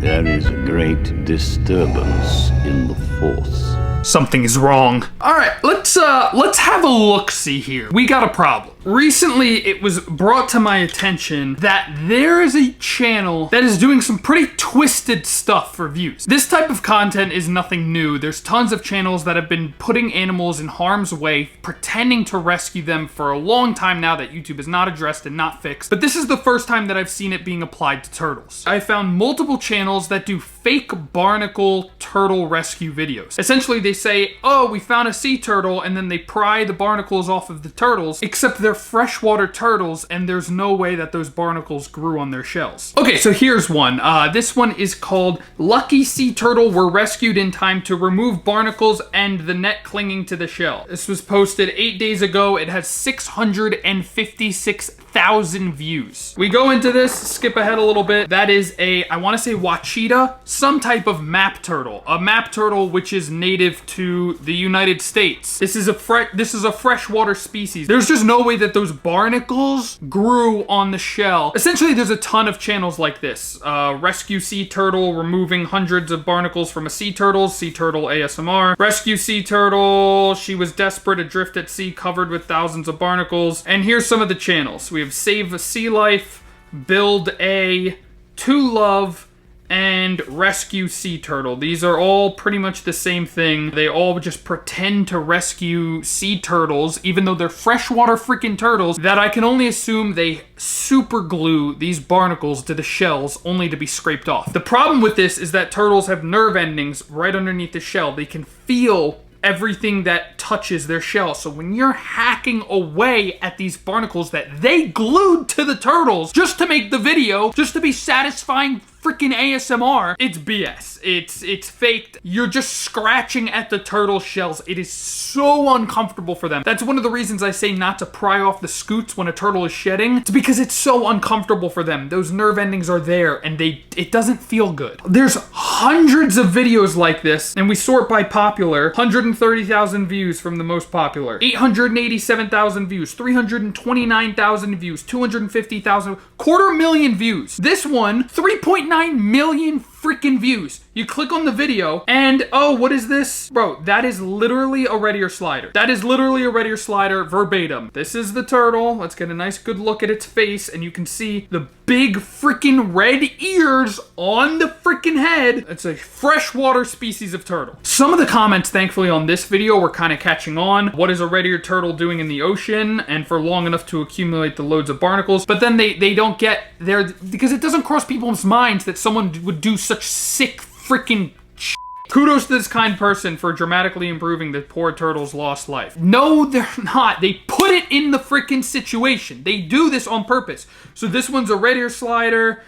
There is a great disturbance in the force. Something is wrong. All right, let's have a look-see here. We got a problem. Recently, it was brought to my attention that there is a channel that is doing some pretty twisted stuff for views. This type of content is nothing new. There's tons of channels that have been putting animals in harm's way, pretending to rescue them for a long time now that YouTube has not addressed and not fixed. But this is the first time that I've seen it being applied to turtles. I found multiple channels that do fake barnacle turtle rescue videos. Essentially, they say, oh, we found a sea turtle, and then they pry the barnacles off of the turtles, except they're freshwater turtles, and there's no way that those barnacles grew on their shells. Okay, so here's one. This one is called Lucky Sea Turtle Were Rescued in Time to Remove Barnacles and the Net Clinging to the Shell. This was posted 8 days ago. It has 656,000 views. We go into this, skip ahead a little bit. That is I want to say Wachita, some type of map turtle. A map turtle which is native to the United States. This is a freshwater species. There's just no way that those barnacles grew on the shell. Essentially, there's a ton of channels like this. Rescue Sea Turtle removing hundreds of barnacles from a sea turtle ASMR. Rescue Sea Turtle, she was desperate, adrift at sea, covered with thousands of barnacles. And here's some of the channels. We have Save a Sea Life, Build A, To Love, and Rescue Sea Turtle. These are all pretty much the same thing. They all just pretend to rescue sea turtles, even though they're freshwater freaking turtles, that I can only assume they super glue these barnacles to the shells only to be scraped off. The problem with this is that turtles have nerve endings right underneath the shell. They can feel everything that touches their shell. So when you're hacking away at these barnacles that they glued to the turtles just to make the video, just to be satisfying freaking ASMR, it's BS. It's faked. You're just scratching at the turtle shells. It is so uncomfortable for them. That's one of the reasons I say not to pry off the scoots when a turtle is shedding. It's because it's so uncomfortable for them. Those nerve endings are there and it doesn't feel good. There's hundreds of videos like this, and we sort by popular. 130,000 views from the most popular. 887,000 views. 329,000 views. 250,000. 250,000 views. This one, 3.9 million freaking views. You click on the video and, oh, what is this? Bro, that is literally a Redditor slider. That is literally a Redditor slider verbatim. This is the turtle. Let's get a nice good look at its face, and you can see the big freaking red ears on the freaking head. It's a freshwater species of turtle. Some of the comments, thankfully, on this video were kind of catching on. What is a red-eared turtle doing in the ocean and for long enough to accumulate the loads of barnacles? But then they don't get there because it doesn't cross people's minds that someone would do such sick freaking shit. Kudos to this kind person for dramatically improving the poor turtle's lost life. No, they're not. They put it in the freaking situation. They do this on purpose. So this one's a red ear slider.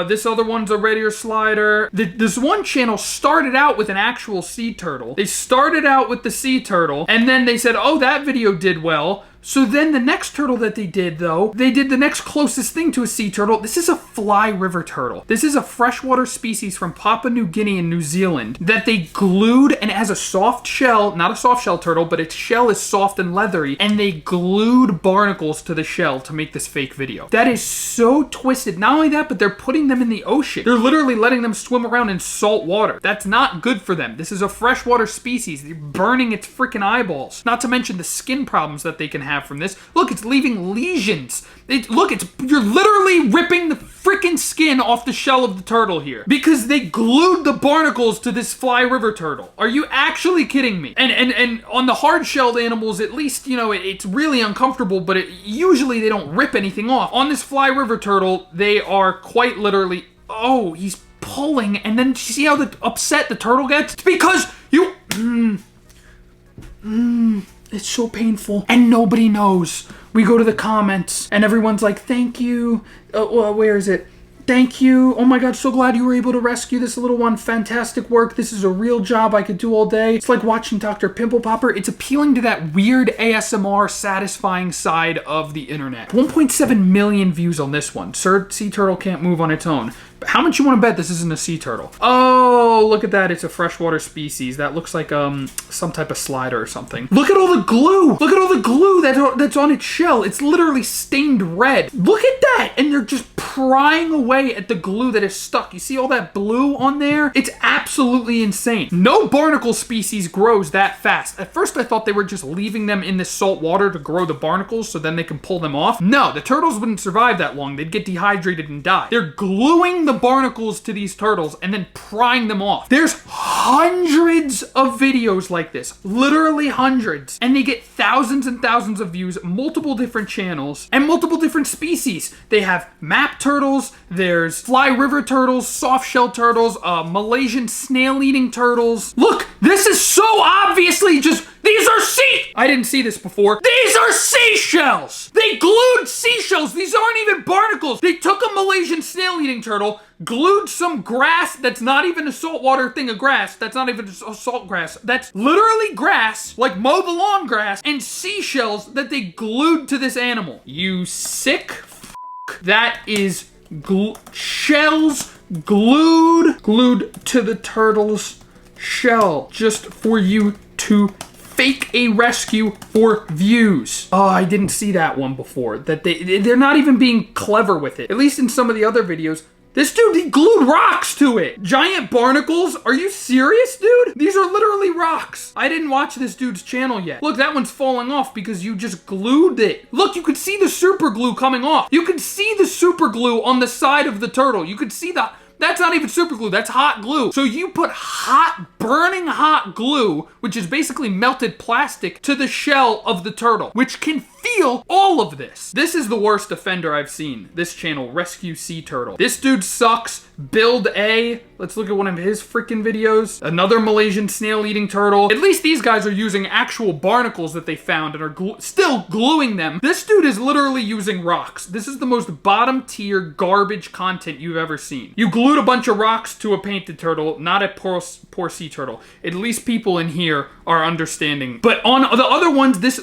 This other one's a red ear slider. This one channel started out with an actual sea turtle. They started out with the sea turtle, and then they said, oh, that video did well. So then the next turtle that they did, though, they did the next closest thing to a sea turtle. This is a fly river turtle. This is a freshwater species from Papua New Guinea and New Zealand that they glued, and it has a soft shell, not a soft shell turtle, but its shell is soft and leathery, and they glued barnacles to the shell to make this fake video. That is so twisted. Not only that, but they're putting them in the ocean. They're literally letting them swim around in salt water. That's not good for them. This is a freshwater species. They're burning its freaking eyeballs. Not to mention the skin problems that they can have from this. Look, it's leaving lesions. You're literally ripping the freaking skin off the shell of the turtle here because they glued the barnacles to this fly river turtle. Are you actually kidding me? And on the hard-shelled animals, at least, you know, it's really uncomfortable, but usually they don't rip anything off. On this fly river turtle, they are quite literally, oh, he's pulling, and then see how upset the turtle gets? It's because you, it's so painful, and nobody knows. We go to the comments, and everyone's like, thank you. Where is it? Thank you. Oh my God, so glad you were able to rescue this little one. Fantastic work. This is a real job I could do all day. It's like watching Dr. Pimple Popper. It's appealing to that weird ASMR satisfying side of the internet. 1.7 million views on this one. Sir, sea turtle can't move on its own. How much you want to bet this isn't a sea turtle? Oh, look at that. It's a freshwater species. That looks like some type of slider or something. Look at all the glue. Look at all the glue that's on its shell. It's literally stained red. Look at that. And they're just prying away at the glue that is stuck. You see all that blue on there? It's absolutely insane. No barnacle species grows that fast. At first I thought they were just leaving them in this salt water to grow the barnacles so then they can pull them off. No, the turtles wouldn't survive that long. They'd get dehydrated and die. They're gluing the barnacles to these turtles and then prying them off. There's hundreds of videos like this, literally hundreds, and they get thousands and thousands of views, multiple different channels, and multiple different species. They have map turtles, there's fly river turtles, soft shell turtles, Malaysian snail-eating turtles. Look, this is so obviously just, these are I didn't see this before. These are seashells! They glued seashells! These aren't even barnacles! They took a Malaysian snail-eating turtle, glued some grass that's not even a saltwater thing of grass. That's not even a salt grass. That's literally grass, like mow the lawn grass, and seashells that they glued to this animal. You sick f***. That is shells glued to the turtle's shell just for you to fake a rescue for views. Oh, I didn't see that one before. That they're not even being clever with it. At least in some of the other videos. This dude, he glued rocks to it. Giant barnacles? Are you serious, dude? These are literally rocks. I didn't watch this dude's channel yet. Look, that one's falling off because you just glued it. Look, you could see the super glue coming off. You could see the super glue on the side of the turtle. You could see that. That's not even super glue, that's hot glue. So you put burning hot glue, which is basically melted plastic, to the shell of the turtle, which can feel all of this. This is the worst offender I've seen. This channel, Rescue Sea Turtle. This dude sucks. Build A. Let's look at one of his freaking videos. Another Malaysian snail-eating turtle. At least these guys are using actual barnacles that they found and are still gluing them. This dude is literally using rocks. This is the most bottom-tier garbage content you've ever seen. You glued a bunch of rocks to a painted turtle, not a poor sea turtle. At least people in here are understanding. But on the other ones, this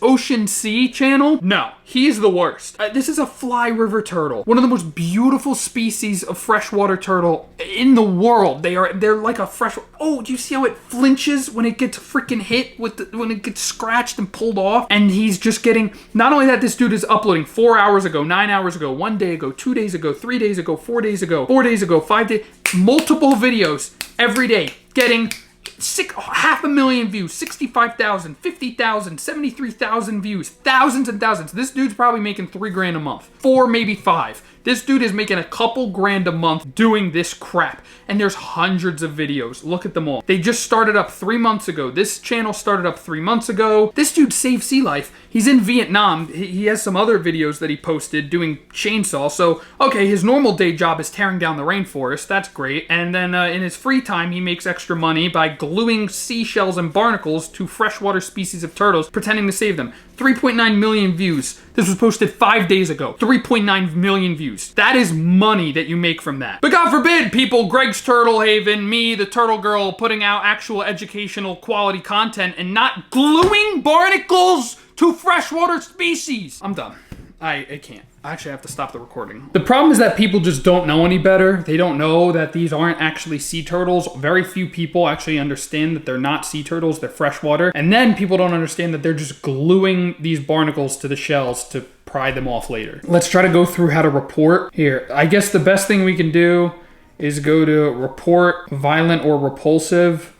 Ocean Sea channel, no, he's the worst. This is a fly river turtle, one of the most beautiful species of freshwater turtle in the world. They're like a fresh. Oh, do you see how it flinches when it gets freaking hit when it gets scratched and pulled off? And he's just getting. Not only that, this dude is uploading 4 hours ago, 9 hours ago, 1 day ago, 2 days ago, 3 days ago, 4 days ago, 4 days ago, 5 days, multiple videos every day, getting 500,000 views, 65,000, 50,000, 73,000 views, thousands and thousands. This dude's probably making $3 grand a month, 4, maybe 5. This dude is making a couple grand a month doing this crap. And there's hundreds of videos. Look at them all. They just started up 3 months ago. This channel started up 3 months ago. This dude saved sea life. He's in Vietnam. He has some other videos that he posted doing chainsaw. So, okay, his normal day job is tearing down the rainforest. That's great. And then in his free time, he makes extra money by gluing seashells and barnacles to freshwater species of turtles, pretending to save them. 3.9 million views. This was posted 5 days ago. 3.9 million views. That is money that you make from that. But God forbid, people, Greg's Turtle Haven, me, the Turtle Girl, putting out actual educational quality content and not gluing barnacles to freshwater species. I'm done. I can't. I actually have to stop the recording. The problem is that people just don't know any better. They don't know that these aren't actually sea turtles. Very few people actually understand that they're not sea turtles, they're freshwater. And then people don't understand that they're just gluing these barnacles to the shells to pry them off later. Let's try to go through how to report. Here, I guess the best thing we can do is go to report violent or repulsive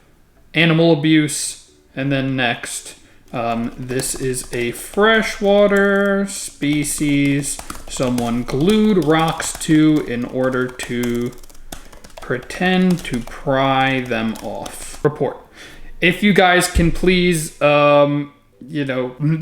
animal abuse, and then next. This is a freshwater species someone glued rocks to in order to pretend to pry them off. Report. If you guys can please,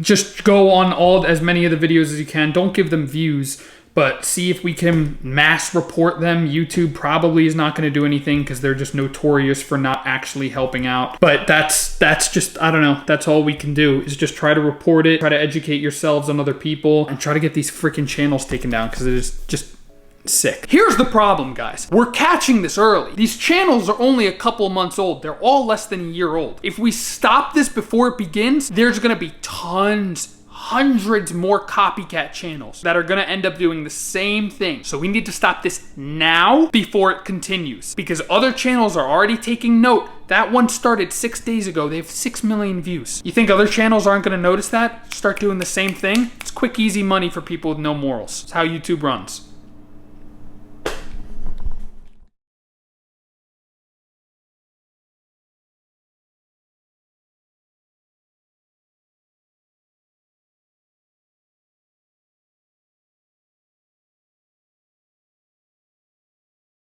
just go on as many of the videos as you can. Don't give them views, but see if we can mass report them. YouTube probably is not going to do anything because they're just notorious for not actually helping out. But that's just, I don't know, that's all we can do is just try to report it, try to educate yourselves on other people, and try to get these freaking channels taken down because it is just sick. Here's the problem, guys. We're catching this early. These channels are only a couple months old. They're all less than a year old. If we stop this before it begins, there's going to be hundreds more copycat channels that are gonna end up doing the same thing. So we need to stop this now before it continues, because other channels are already taking note. That one started 6 days ago. They have 6 million views. You think other channels aren't gonna notice that? Start doing the same thing? It's quick, easy money for people with no morals. It's how YouTube runs.